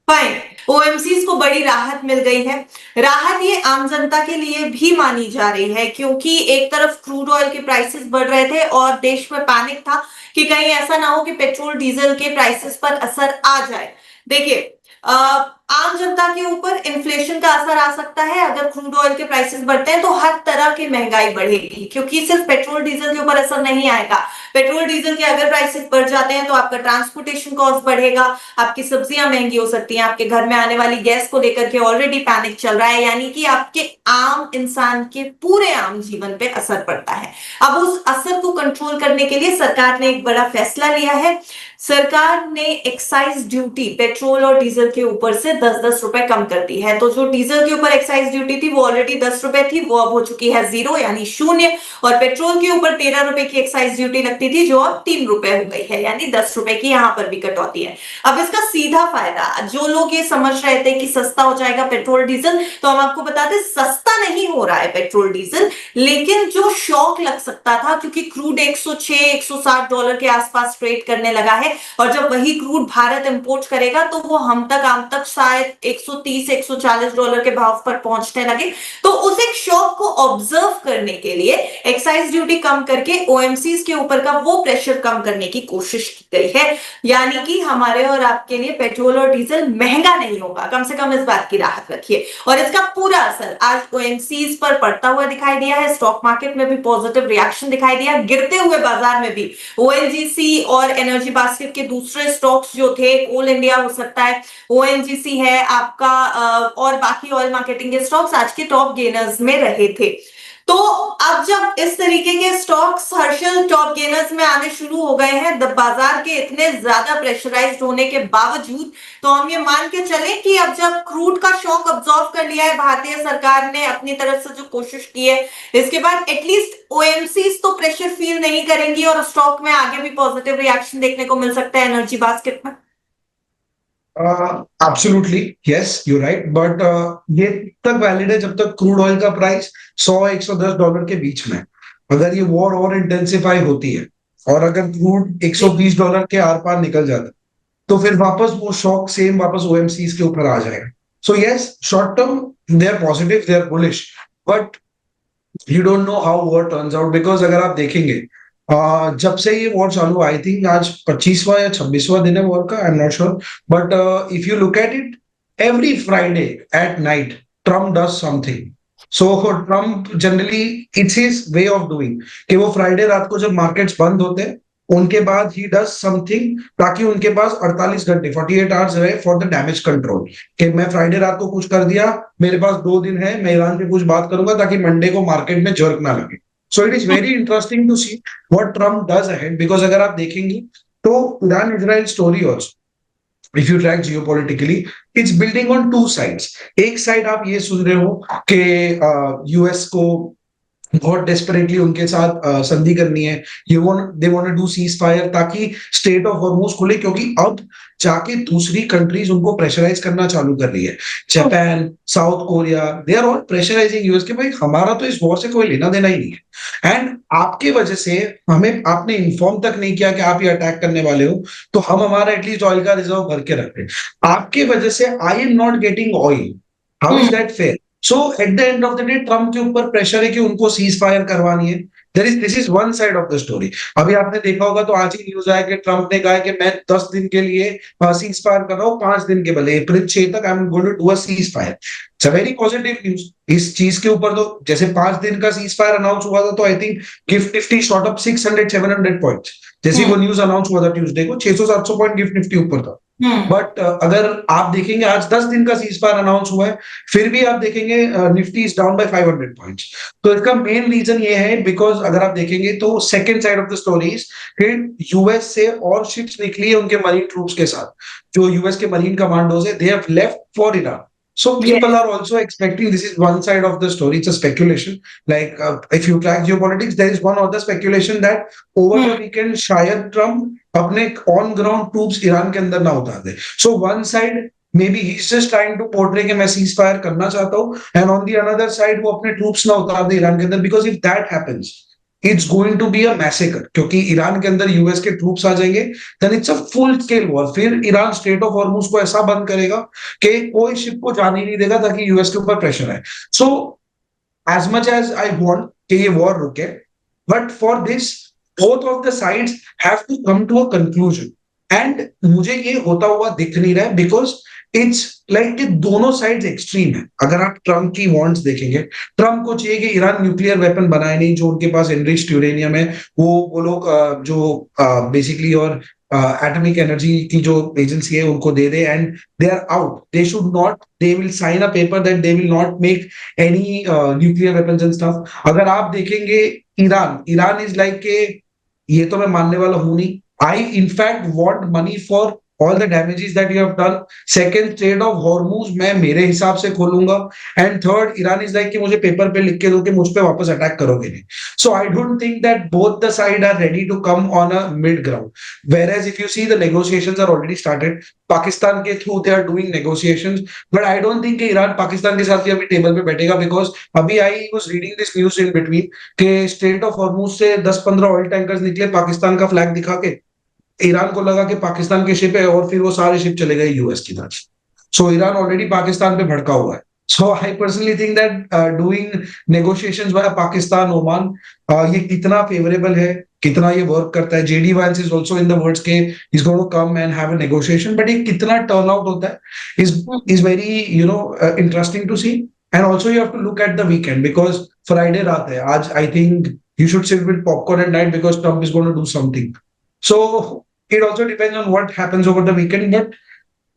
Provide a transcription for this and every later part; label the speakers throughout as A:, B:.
A: Fine. OMCs को बड़ी राहत मिल गई है। राहत ये आम जनता के लिए भी मानी जा रही है, क्योंकि एक तरफ क्रूड ऑयल के प्राइसेस बढ़ रहे थे और देश में पैनिक था कि कहीं ऐसा ना हो कि पेट्रोल डीजल के प्राइसेस पर असर आ जाए। देखिए, आम जनता के ऊपर इन्फ्लेशन का असर आ सकता है। अगर क्रूड ऑयल के प्राइसेस बढ़ते हैं तो हर तरह की महंगाई बढ़ेगी, क्योंकि सिर्फ पेट्रोल डीजल के ऊपर असर नहीं आएगा। पेट्रोल डीजल के अगर प्राइसेस बढ़ जाते हैं तो आपका ट्रांसपोर्टेशन कॉस्ट बढ़ेगा, आपकी सब्जियां महंगी हो सकती हैं, आपके घर में आने वाली गैस को लेकर के ऑलरेडी पैनिक चल रहा है, यानी कि आपके आम इंसान के पूरे आम जीवन पे असर पड़ता है। अब उस असर को कंट्रोल करने के लिए सरकार ने एक बड़ा फैसला लिया है। सरकार ने एक्साइज ड्यूटी पेट्रोल और डीजल के ऊपर से 10-10 रुपए कम कर दी है। तो जो डीजल के ऊपर एक्साइज ड्यूटी थी वो ऑलरेडी 10 रुपए थी, वो अब हो चुकी है 0 यानी शून्य। और पेट्रोल के ऊपर 13 रुपए की एक्साइज ड्यूटी लगती थी, जो अब 3 रुपए हो गई है, यानी 10 रुपए की यहां पर भी कटौती है। अब इसका सीधा फायदा, जो लोग ये समझ रहे थे कि सस्ता हो जाएगा पेट्रोल डीजल, तो हम आपको बता दें सस्ता नहीं हो रहा है पेट्रोल डीजल। लेकिन जो शॉक लग सकता था, क्योंकि क्रूड 106-160 डॉलर के आसपास ट्रेड करने लगा है, और जब वही क्रूड भारत इंपोर्ट करेगा तो वो हम तक आम तक शायद 130-140 डॉलर के भाव पर पहुंचने लगे। तो उस एक शॉक को ऑब्जर्व करने के लिए एक्साइज ड्यूटी कम करके ओएमसीज के ऊपर का वो प्रेशर कम करने की कोशिश की गई है, यानी कि हमारे और आपके लिए पेट्रोल और डीजल महंगा नहीं होगा। कम से कम इस बात की राहत रखिए। और इसका पूरा असर आज ओएमसीज पर पड़ता हुआ दिखाई दिया है। स्टॉक मार्केट में भी पॉजिटिव रिएक्शन दिखाई दिया, गिरते हुए बाजार में भी ओएनजीसी और एनर्जी बास्केट के दूसरे स्टॉक्स जो थे, कोल इंडिया हो सकता है, ओएनजीसी है आपका, और बाकी ऑयल मार्केटिंग के स्टॉक्स आज के टॉप गेनर्स में रहे थे। तो अब जब इस तरीके के स्टॉक्स हर्षल टॉप गेनर्स में आने शुरू हो गए हैं, बाजार के इतने ज्यादा प्रेशराइज्ड होने के बावजूद, तो हम ये मान के चले कि अब जब क्रूड का शॉक अब्सॉर्ब कर लिया है भारतीय सरकार ने अपनी तरफ से जो कोशिश की है, इसके बाद एटलीस्ट ओएमसीज तो प्रेशर फील नहीं करेंगी और स्टॉक में आगे भी पॉजिटिव रिएक्शन देखने को मिल सकता है एनर्जी बास्केट में।
B: Absolutely yes, you right, but ये तब वैलिड है जब तक क्रूड ऑयल का प्राइस 100-110 डॉलर के बीच में। अगर ये वॉर और इंटेंसिफाई होती है और अगर क्रूड
A: जी।
B: 120 डॉलर के आर पार निकल जाता है, तो फिर वापस वो शॉक सेम वापस ओएमसीज के ऊपर आ जाएगा। So yes, short term they are positive, they are bullish, but you don't know how war turns out, because अगर आप देखेंगे जब से ये वॉर चालू, आई थिंक आज 25वां या 26वां दिन है वॉर का, I am not sure, but if you look at it, every Friday at night Trump does something. So Trump generally, it's his way of doing कि वो फ्राइडे रात को जब मार्केट्स बंद होते हैं उनके बाद ही डज समथिंग, ताकि उनके पास 48 घंटे 48 आवर्स रहे फॉर द डैमेज कंट्रोल, कि मैं फ्राइडे रात को कुछ कर दिया, मेरे पास 2 दिन है, मैं ईरान पे कुछ बात करूंगा ताकि मंडे को मार्केट में जर्क ना लगे। So it is very interesting to see what Trump does ahead, because अगर आप देखेंगे तो Iran Israel story also, if you track geopolitically, it's building on two sides. एक साइड आप ये सुन रहे हो कि यूएस को बहुत डेस्परेटली उनके साथ संधि करनी है, they want to do cease fire ताकि स्टेट ऑफ हॉर्मुज खुले, क्योंकि अब जाके दूसरी कंट्रीज उनको प्रेशराइज करना चालू कर रही है। Japan, South Korea, they are all pressurising US के, भाई हमारा तो इस वॉर से कोई लेना देना ही नहीं है, एंड आपके वजह से हमें आपने इन्फॉर्म तक नहीं किया कि आप ये अटैक करने वाले हो, तो हम हमारा एटलीस्ट ऑयल का रिजर्व भर के रख रहे हैं। आपके वजह से I am not getting oil, how is that fair? So at the end of the day Trump के ऊपर प्रेशर है कि उनको सीज फायर करवानी है। This is one side of the story. अभी आपने देखा होगा तो आज ही न्यूज आया कि ट्रम्प ने कहा है कि मैं 10 दिन के लिए सीज फायर कर रहा हूँ, 5 दिन के बदले अप्रैल 6 तक I am going to do a cease fire. It's a very positive news इस चीज के ऊपर। तो जैसे 5 दिन का सीज फायर अनाउंस हुआ था, तो I think gift Nifty shot up 600-700 points. जैसे वो न्यूज अनाउंस हुआ था ट्यूसडे को, 600-700 पॉइंट गिफ्ट निफ्टी ऊपर था। बट अगर आप देखेंगे आज 10 दिन का सीज फायर अनाउंस हुआ है, फिर भी आप देखेंगे Nifty is down by 500 points. तो इसका मेन रीजन ये है, बिकॉज अगर आप देखेंगे तो second side of the story फिर यूएस से और शिप्स निकली है उनके मरीन ट्रूप्स के साथ, जो यूएस के मरीन कमांडोज है, they have left for Iran. So people are also expecting, this is one side of the story, it's a speculation. Like if you track geopolitics, there is one other speculation that over the weekend शायद Trump अपने on ground troops Iran के अंदर ना उतार दे। So one side maybe he's just trying to portray कि मैं cease fire करना चाहता हूँ, and on the another side वो अपने ट्रूप्स ना उतार दे ईरान के अंदर, because if that happens, it's going to be a massacre, क्योंकि ईरान के अंदर यूएस के ट्रूप्स आ जाएंगे, then it's a full scale war. फिर ईरान स्ट्रेट ऑफ हॉर्मुज को ऐसा बंद करेगा कि कोई शिप को जाने ही नहीं देगा ताकि यूएस के ऊपर प्रेशर आए। सो as much as I want कि ये war रुके, but for this both of the sides have to come to a conclusion. And मुझे ये होता हुआ दिख नहीं रहा है because it's like कि दोनों sides extreme है। अगर आप ट्रम्प की वॉन्ट्स देखेंगे, ट्रम्प को चाहिए कि ईरान न्यूक्लियर वेपन बनाए नहीं, जो उनके पास एनरिच्ड यूरेनियम है वो लोग जो बेसिकली और एटॉमिक एनर्जी की जो एजेंसी है उनको दे दे, and they are out, they should not, they will sign a paper that they will not make any nuclear weapons and stuff. अगर आप देखेंगे ईरान इज लाइक के ये तो मैं मानने वाला हूं नहीं, आई in fact want money for all the damages that you have done. Second, straight of Hormuz मैं मेरे हिसाब से खोलूंगा, and third, Iran is like कि मुझे पेपर पे लिख के दो कि मुझ पे वापस अटैक करोगे नहीं। So I don't think that both the side are ready to come on a mid ground, whereas if you see the negotiations are already started, Pakistan के through they are doing negotiations, but I don't think Iran Pakistan के साथ ही अभी table पे बैठेगा, because अभी I was reading this news in between के Strait of Hormuz से 10-15 ऑयल टैंकर्स निकले पाकिस्तान का फ्लैग दिखा के, ईरान को लगा कि पाकिस्तान के शिप है और फिर वो सारे शिप चले गए यूएस की तरफ। सो ईरान ऑलरेडी पाकिस्तान पे भड़का हुआ है। So I personally think that doing negotiations by Pakistan, Oman, ये कितना फेवरेबल है, कितना ये वर्क करता है। JD Vance is also in the words के is going to come and have a negotiation, but ये कितना टर्न आउट होता है is very interesting to see. And also you have to look at the weekend, because Friday रात है आज, I think you should sit with popcorn at night because Trump is going to do something. So it also depends on what happens over the weekend, but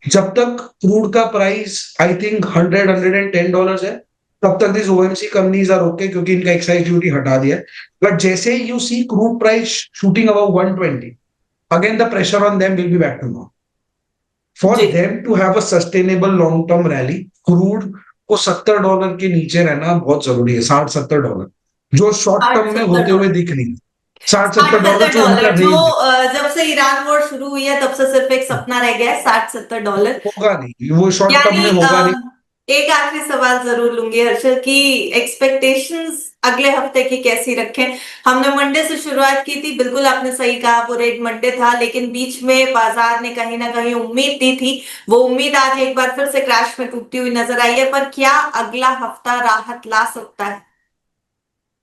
B: जब तक crude का price I think $110 है, तब तक this OMC companies are okay, क्योंकि इनका excise duty हटा दिया है। बट जैसे you see crude price shooting above 120, again the pressure on them will be back to normal. For
A: जी
B: them to have a sustainable long term rally, crude को $70 के नीचे रहना बहुत जरूरी है, $60-70, जो शॉर्ट टर्म में होते हुए
A: $60-70
B: दिख नहीं। $60-70 जो उनका
A: $60-70 जो
B: रेंज
A: जब से ईरान वॉर शुरू हुई है तब से सिर्फ एक सपना रह गया है, $60-70।
B: होगा नहीं, वो शॉर्ट टर्म
A: यानी
B: में होगा नहीं।
A: एक आखिरी सवाल जरूर लूंगी हर्षल की एक्सपेक्टेशंस अगले हफ्ते की कैसी रखें। हमने मंडे से शुरुआत की थी, बिल्कुल आपने सही कहा, वो रेड मंडे था, लेकिन बीच में बाजार ने कहीं ना कहीं उम्मीद दी थी, वो उम्मीद आज एक बार फिर से क्रैश में टूटती हुई नजर आई है। पर क्या अगला हफ्ता राहत ला सकता है?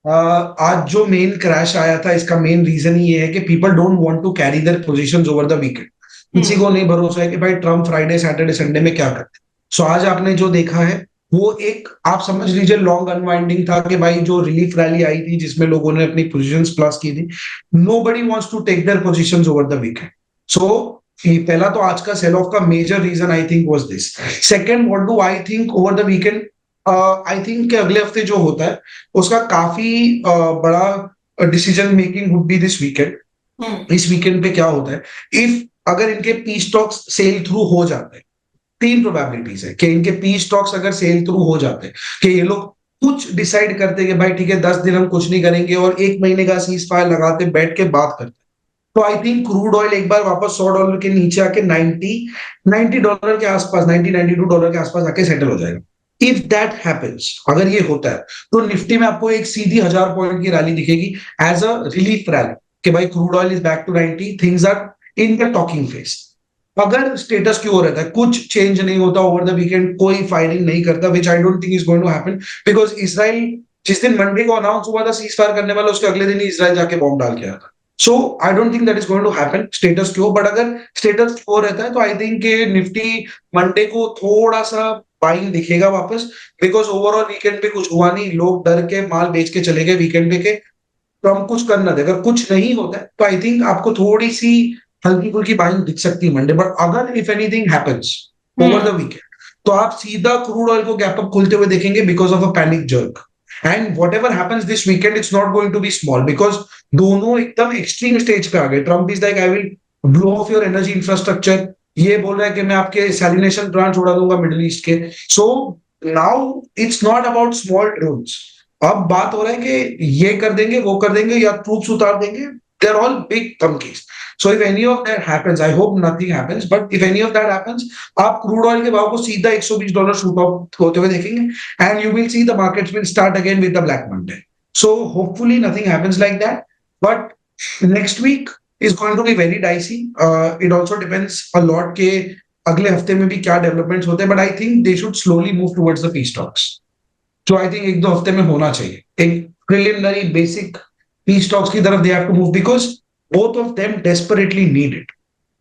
B: आज जो मेन क्रैश आया था, इसका मेन रीजन ये है कि people don't want to carry their positions over the weekend. किसी को नहीं भरोसा है कि भाई ट्रम्प फ्राइडे सैटरडे संडे में क्या करते। सो आज आपने जो देखा है वो एक आप समझ लीजिए लॉन्ग अनवाइंडिंग था कि भाई जो रिलीफ रैली आई थी जिसमें लोगों ने अपनी पोजीशंस प्लस की थी, nobody wants to take their positions over the weekend. So पहला तो आज का सेल ऑफ का major reason I think was this. Second, what do I think over the weekend, I think अगले हफ्ते जो होता है उसका काफी बड़ा decision making would be this weekend. इस वीकेंड पे क्या होता है, इफ अगर इनके पी स्टॉक्स सेल थ्रू हो जाते हैं, 3 प्रोबेबिलिटीज है कि इनके पी स्टॉक्स अगर सेल थ्रू हो जाते हैं, कि ये लोग कुछ डिसाइड करते हैं कि भाई ठीक है 10 दिन हम कुछ नहीं करेंगे और 1 महीने का सीज फायर लगाते बैठ के बात करते, तो आई थिंक क्रूड ऑयल एक बार वापस $100 के नीचे आके $90 के आसपास, $92 के आसपास आके सेटल हो जाएगा। इफ दैट हैपेंस, अगर ये होता है, तो निफ्टी में आपको एक सीधी 1000 पॉइंट की रैली दिखेगी एज अ रिलीफ रैली, कि भाई crude oil is back to 90, things are in the talking phase. अगर स्टेटस क्यों रहता है, कुछ चेंज नहीं होता ओवर द वीकेंड, कोई फायरिंग नहीं करता, which I don't think is going to happen, because Israel जिस दिन मंडे को अनाउंस हुआ था सीज फायर करने वाला, उसके अगले दिन ही इसराइल जाके बॉम्ब डाल के आया था। So I don't think that is going to happen status quo, but अगर स्टेटस क्यों रहता है तो आई थिंक निफ्टी मंडे को थोड़ा सा बाइंग दिखेगा वापस, बिकॉज ओवरऑल वीकेंड पे कुछ हुआ नहीं, लोग डर के माल बेच के चले गए वीकेंड पे के, तो हम कुछ करना दे। अगर कुछ नहीं होता है तो आई थिंक आपको थोड़ी सी हल्की फुल्की बाइंग दिख सकती है मंडे, बट अगर if anything happens over the weekend तो आप सीधा क्रूड ऑयल को गैप अप खुलते हुए देखेंगे because of a panic jerk. And whatever happens this weekend, it's not going to be small, because दोनों एकदम एक्सट्रीम स्टेज पे आ गए। Trump is like I will blow off your energy infrastructure, ये बोल रहा है कि मैं आपके सैलिनेशन प्लांट उड़ा दूंगा मिडिल ईस्ट के। So now it's not about small drones, अब बात हो रहा है कि ये कर देंगे वो कर देंगे या ट्रूप्स उतार देंगे, दे आर ऑल बिग धमकीज। So if any of that happens, I hope nothing happens, but if any of that happens, आप क्रूड ऑयल के भाव को सीधा $120 शूट आउट होते हुए देखेंगे, and you will see the markets will start again with the black Monday. So hopefully nothing happens like that. But next week is going to be very dicey. It also depends a lot के अगले हफ्ते में भी क्या developments होते हैं, but I think they should slowly move towards the peace talks, जो I think एक दो हफ्ते में होना चाहिए. एक प्रिलिमिनरी बेसिक पीस टॉक्स की तरफ they have to move because both of them desperately need it.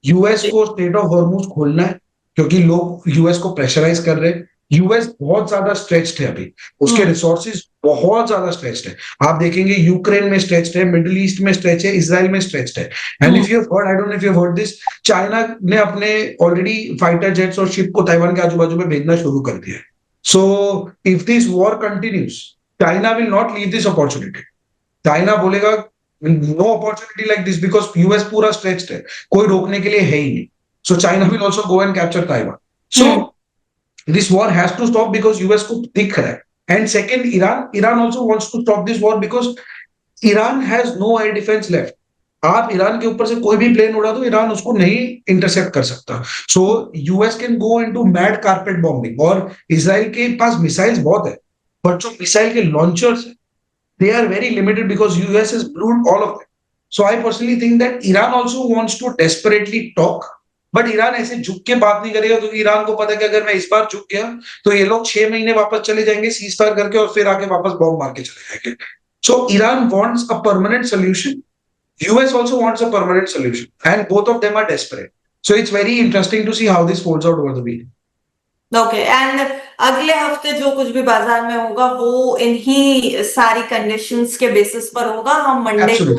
B: US को स्टेट ऑफ हॉर्मुज खोलना है क्योंकि लोग यूएस को प्रेशराइज कर रहे हैं. यूएस बहुत ज्यादा स्ट्रेच्ड है अभी, उसके रिसोर्सेज बहुत ज्यादा स्ट्रेच्ड है. आप देखेंगे यूक्रेन में स्ट्रेच्ड है, मिडिल ईस्ट में स्ट्रेच है, इसराइल में स्ट्रेच्ड है. And if you heard, I don't know if you heard this, China ने अपने ऑलरेडी फाइटर जेट्स और शिप को ताइवान के आजू बाजू में भेजना शुरू कर दिया है. So if this war continues, China will not leave this opportunity. China बोलेगा no opportunity like this because US पूरा स्ट्रेच्ड है, कोई रोकने के लिए है ही नहीं. So China will also go and capture Taiwan. So this war has to stop because US को दिख रहा है. And second, Iran also wants to stop this war because Iran has no air defense left. आप Iran के ऊपर से कोई भी प्लेन उड़ा दो, ईरान उसको नहीं इंटरसेप्ट कर सकता. So US can go into mad carpet bombing. और इजराइल के पास मिसाइल्स बहुत है, बट जो मिसाइल के लॉन्चर्स है, they are very limited because US has blew all of them. So I personally think that Iran also wants to desperately talk. But Iran ऐसे झुक के बात नहीं करेगा क्योंकि ईरान को पता है कि अगर मैं इस बार झुक गया तो ये लोग 6 महीने वापस चले जाएंगे सीज फायर करके और फिर आके वापस बॉम्ब मार के चले जाएंगे. So Iran wants a permanent solution. US also wants a permanent solution and both of them are desperate. So it's very interesting to see how this folds out over the week.
A: Okay, and अगले हफ्ते जो कुछ भी बाजार में होगा वो इन्हीं सारी कंडीशंस के बेसिस पर होगा. हम मंडे को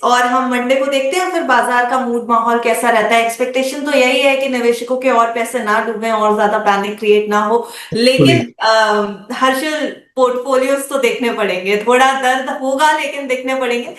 A: और हम मंडे को देखते हैं फिर बाजार का मूड माहौल कैसा रहता है. एक्सपेक्टेशन तो यही है कि निवेशकों के और पैसे ना डूबे और ज्यादा पैनिक क्रिएट ना हो, लेकिन हर्षल पोर्टफोलियोज तो देखने पड़ेंगे. थोड़ा दर्द होगा लेकिन देखने पड़ेंगे.